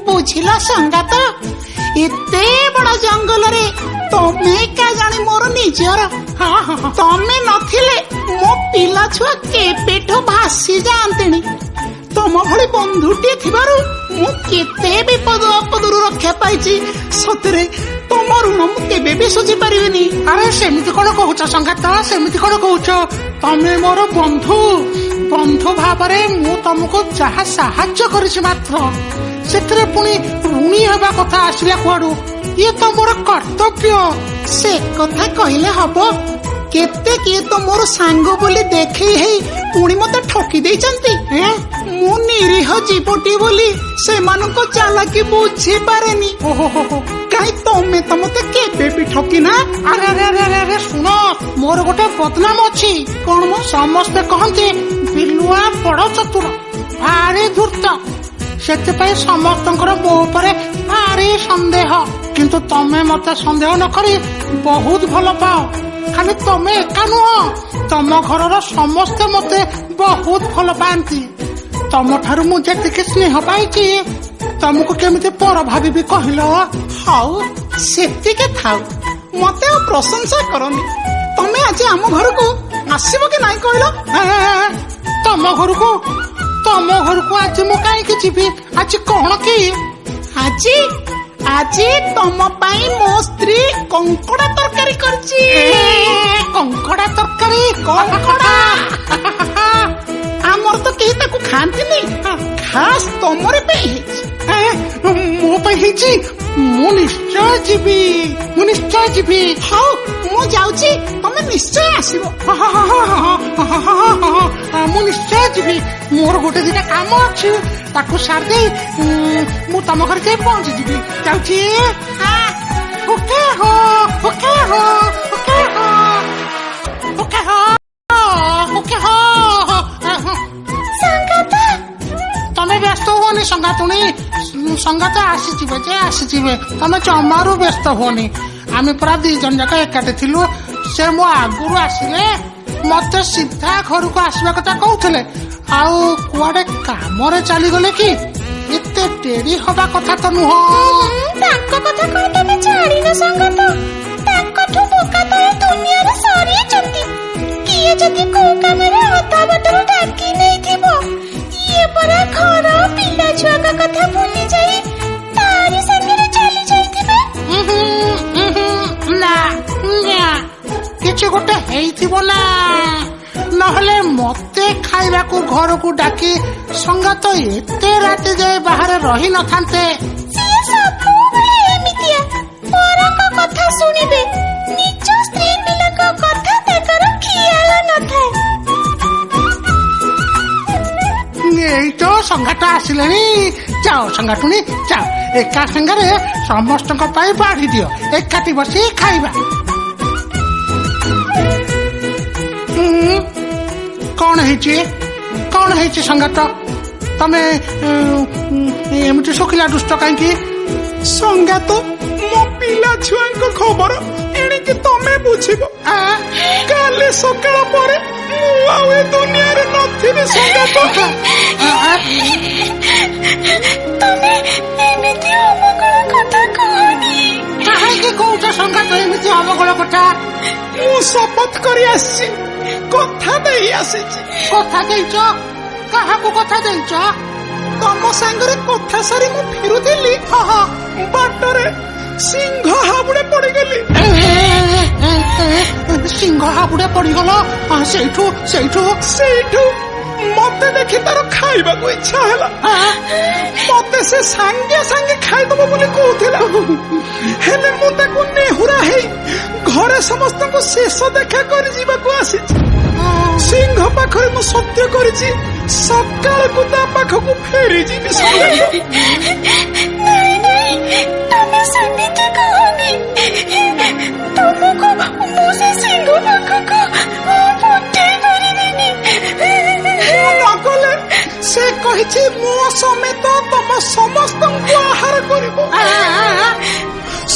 बुझिल संगात एते बड़ जंगल रे तमे क्या जानी मोर निजर तमे नथिले मो पिला छुआ केपेठो भासी जांतनी तम भली बंधुटी थिबारु मु केते विपद आपदरु रक्षा पाइछि सतरे तम ऋण मु केबे भी सुझी परिबिनी। अरे सेमिति कोन कहउछ संगात सेमिति कोन कहउछ तमे मोर बंधु बंधु भाबरे मु तुमको जहा साहाय्य करिछि मात्र सेतरे पुनी ऋणी हेबा कथा आसिला कुआडू ये तो मोर कर्तव्य से कथा कहले हबो केते किए तो मोर सांग बोली देखै हे पुणी मते ठकी देइचंती मु निरीह जीवटी बोली से मानको चालाकी बुझी पारेनी काई तमे तो मते केबे भी ठकी ना। अरे अरे अरे अरे सुनो मोर गोटे बदनाम अछि कोन मो समस्त कहंती बिलुआ बड़ चतुर भारी धूर्त सेते समस्तंकर मो उपरे भारी संदेह किंतु तमे मते संदेह न करी बहुत भल पाओ खाली तमे एका नुह तम घर समस्ते मते बहुत भल पाती तम ठारू मु जेतिके स्नेह पाइछि तमको केमिति पर भाबी कहल हाउ सेतिके थाउ मते प्रशंसा करनी तमे आज आम घर को आसीबो कि नाही कहलो तम घर को आज मु काई के जीवी आज कोन की आज तम पाई मो स्त्री कंकड़ा तरकारी करची कंकड़ा तरकारी कंकड़ा आमर तो केही ताकू खांती नहीं खास तमरे पे मो पे हिची मु निश्चय जीवी हाउ मु जाउची तमे निश्चय आसीबो मु निश्चय जीवी मोर गोटे दिटा काम अछि ताकू सार दे मु तम घर के पहुंची जीवी जाउची ओके हो ओके हो ओके हो ओके हो ओके हो संगात तमे व्यस्त होनी संगातुनी संगात आसीजिबे तमे जमारू व्यस्त होनी आमे पूरा दी जन जाक एकाटे थिलु से मो आगुरु आसिले मते सीधा घर को आसबा कथा कहउथले आउ कुआडे कामरे चली गले कि एते डेरी हबा कथा तो नुह ताको कथा को तमे जानि न संगत ताको बोका तो दुनिया रे सारी चंती किए जदी को कामरे होता बतर डाकी नहीं थिबो ये परा घर पिला छुआ का कथा भूली जाई तारी संगे चली जाईथिबे ना किछि गोटे हेइथिबो ना नहले मते खाइबा को घर को डाकी संगात एते रात जाए बाहर रही न थांते से सब बोले एमितिया परा का कथा सुनिबे निज स्त्री पिला का कथा ताकर खियाल न थाए एई तो संगात आसिलेनी जाओ संगातुनी जाओ एका संगरे समस्त को पाई बाढ़ी दियो एकाटी बसी खाइबा कौन है संगात तमे एमती शोखिला दुष्ट कहीं संगात मो पिला छुआ को खबर एणिके तमे बुझिबो काले सकाळ परे मु आउ ए दुनिया रे नथिबे संगात तमे एमिति अमगळ कथा कहनी काहे के कहउछ संगात एमिति अमगळ कथा मु शपथ करी आसी कथा देई आसीची कथा देइछ काहा को कथा देइछ तम संगरे कथा सारी मु फिरुथिली बाटरे सिंह हाबुडे पड़ी गली सिंह हाबुडे पड़ी गलो सेठू मते देखि तार खाइबा को इच्छा हैला मते से संगे संगे खाइदबो बोली कहउथिला हेले मु ताको नेहुरा हे घरे समस्त को शेष देखा कर जीवा को आसी सिंह पाखरे मु सत्य करिछि सकाळ को ता पाखकु फेरी जीबी नहीं तमे समित कहनी तुमको मुझे सिंह पाखकु पठे करिनी नकले से कहिछि मो समेत तम समस्त को आहार करिबो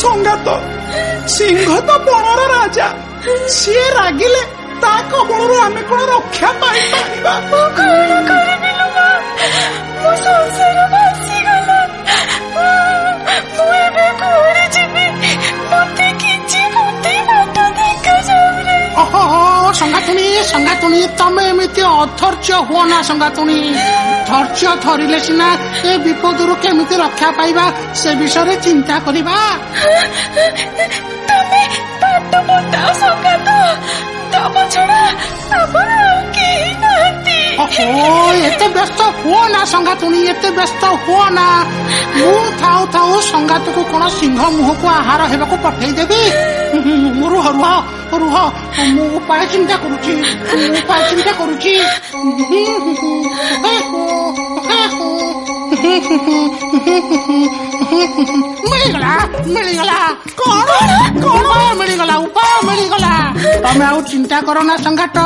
संगात सिंह तो बनर राजा सी रागिले ता कबळरू आमे कोन रक्षा पाई ସଙ୍ଗାତୁଣୀ ତମେ ଏମିତି ଅଧୈର୍ଯ୍ୟ ହୁଅ ନା ସଙ୍ଗାତୁଣୀ। ଧୈର୍ଯ୍ୟ ଧରିଲେ ସିନା ଏ ବିପଦରୁ କେମିତି ରକ୍ଷା ପାଇବା ସେ ବିଷୟରେ ଚିନ୍ତା କରିବା। ତମେ ପାଟ ବତାଅ ସଙ୍ଗାତ, ତମ ଛଡା ଆମର ଆଉ କେହି ନାହାନ୍ତି। ଏତେ ବ୍ୟସ୍ତ ହୁଅ ନା ସଙ୍ଗାତୁଣୀ, ଏତେ ବ୍ୟସ୍ତ ହୁଅ ନା। ମୁଁ ଥାଉ ଥାଉ ସଙ୍ଗାତକୁ କଣ ସିଂହ ମୁହଁକୁ ଆହାର ହେବାକୁ ପଠେଇଦେବି? ରୁହ ରୁହ ରୁହ, ମୁଁ ଉପାୟ ଚିନ୍ତା କରୁଛି, ମିଳିଗଲା। କଣ ମିଳିଗଲା? ଉପାୟ ମିଳିଗଲା। ତମେ ଆଉ ଚିନ୍ତା କର ନା ସଙ୍ଗାତ,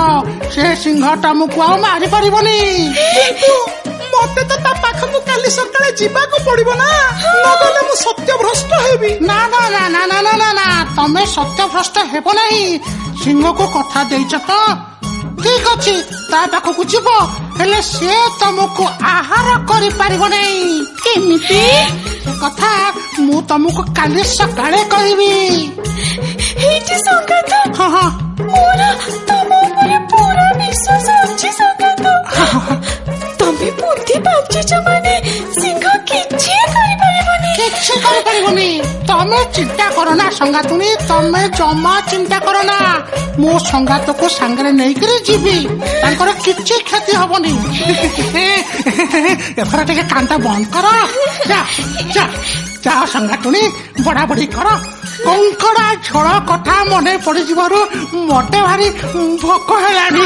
ସେ ସିଂହ ତମକୁ ଆଉ ମାରି ପାରିବନି। ମତେ ତ ତା ପାଖକୁ କାଲି ସକାଳେ ଯିବାକୁ ପଡିବ ନା, ନଗଲେ ମୁଁ ସତ୍ୟଭ୍ରଷ୍ଟ ହେବି। ନା ନା ନା ନା ନା ନା ନା ନା, ତମେ ସତ୍ୟଭ୍ରଷ୍ଟ ହେବ ନାହିଁ। ସିଂହକୁ କଥା ଦେଇଛ ତ? ଠିକ ଅଛି, ତା ପାଖକୁ ଯିବ, ହେଲେ ସେ ତମକୁ ଆହାର କରିପାରିବ ନାହିଁ। କେମିତି? ସେ କଥା ମୁଁ ତମକୁ କାଲି ସକାଳେ କହିବି। ହେଇଛି ସଙ୍ଗାତ, ହଁ ମୋର ତମ ଉପରେ ପୁରା ବିଶ୍ୱାସ ଅଛି ସଙ୍ଗାତ। ତମେ ବୁଦ୍ଧି ପାଞ୍ଚିଛ ମାନେ ସିଂହ କିଛି କରିପାରିବନି। ତମେ ଚିନ୍ତା କର ନା ସଙ୍ଗାତୁଣୀ, ତମେ ଜମା ଚିନ୍ତା କର ନା। ମୁଁ ସଙ୍ଗାତକୁ ସାଙ୍ଗରେ ନେଇକରି ଯିବି, ତାଙ୍କର କିଛି କ୍ଷତି ହବନି। ଏଥର ଟିକେ କାନ୍ଦ ବନ୍ଦ କର। ଯା ସଙ୍ଗାତୁଣୀ, ବଢାବଢି କର। କଙ୍କଡା ଝୋଳ କଥା ମନେ ପଡିଯିବାରୁ ମତେ ଭାରି ଭୋକ ହେଲାଣି।